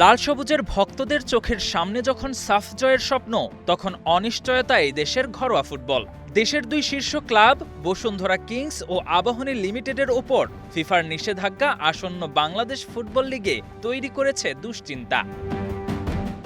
লাল সবুজের ভক্তদের চোখের সামনে যখন সাফ জয়ের স্বপ্ন, তখন অনিশ্চয়তায় দেশের ঘরোয়া ফুটবল। দেশের দুই শীর্ষ ক্লাব বসুন্ধরা কিংস ও আবাহনী লিমিটেডের ওপর ফিফার নিষেধাজ্ঞা আসন্ন বাংলাদেশ ফুটবল লিগে তৈরি করেছে দুশ্চিন্তা।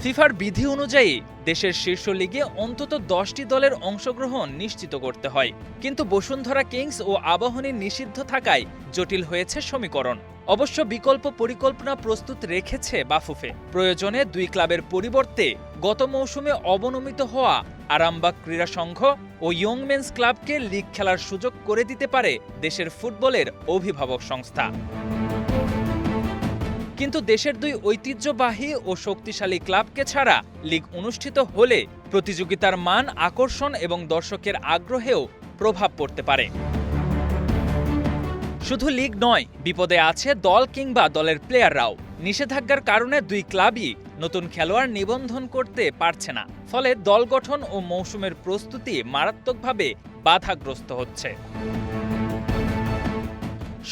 ফিফার বিধি অনুযায়ী দেশের শীর্ষ লিগে অন্তত 10টি দলের অংশগ্রহণ নিশ্চিত করতে হয়, কিন্তু বসুন্ধরা কিংস ও আবাহনী নিষিদ্ধ থাকায় জটিল হয়েছে সমীকরণ। অবশ্য বিকল্প পরিকল্পনা প্রস্তুত রেখেছে বাফুফে। প্রয়োজনে দুই ক্লাবের পরিবর্তে গত মৌসুমে অবনমিত হওয়া আরামবাগ ক্রীড়া সংঘ ও ইয়ং মেন্স ক্লাবকে লিগ খেলার সুযোগ করে দিতে পারে দেশের ফুটবলের অভিভাবক সংস্থা। কিন্তু দেশের দুই ঐতিহ্যবাহী ও শক্তিশালী ক্লাবকে ছাড়া লিগ অনুষ্ঠিত হলে প্রতিযোগিতার মান, আকর্ষণ এবং দর্শকের আগ্রহেও প্রভাব পড়তে পারে। শুধু লিগ নয়, বিপদে আছে দল কিংবা দলের প্লেয়াররাও। নিষেধাজ্ঞার কারণে দুই ক্লাবই নতুন খেলোয়াড় নিবন্ধন করতে পারছে না, ফলে দল গঠন ও মৌসুমের প্রস্তুতি মারাত্মকভাবে বাধাগ্রস্ত হচ্ছে।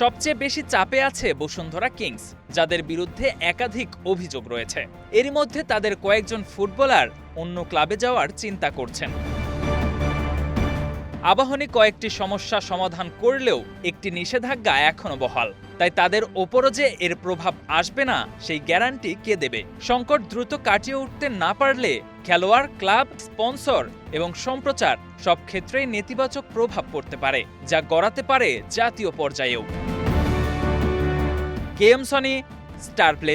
সবচেয়ে বেশি চাপে আছে বসুন্ধরা কিংস, যাদের বিরুদ্ধে একাধিক অভিযোগ রয়েছে। এরই মধ্যে তাদের কয়েকজন ফুটবলার অন্য ক্লাবে যাওয়ার চিন্তা করছেন। আবাহনী কয়েকটি সমস্যা সমাধান করলেও একটি নিষেধাজ্ঞা এখনো বহাল, তাই তাদের ওপরও যে এর প্রভাব আসবে না সেই গ্যারান্টি কে দেবে? সংকট দ্রুত কাটিয়ে উঠতে না পারলে খেলোয়াড়, ক্লাব, স্পন্সর এবং সম্প্রচার সব ক্ষেত্রেই নেতিবাচক প্রভাব পড়তে পারে, যা গড়াতে পারে জাতীয় পর্যায়েও। KM Sony, Star play.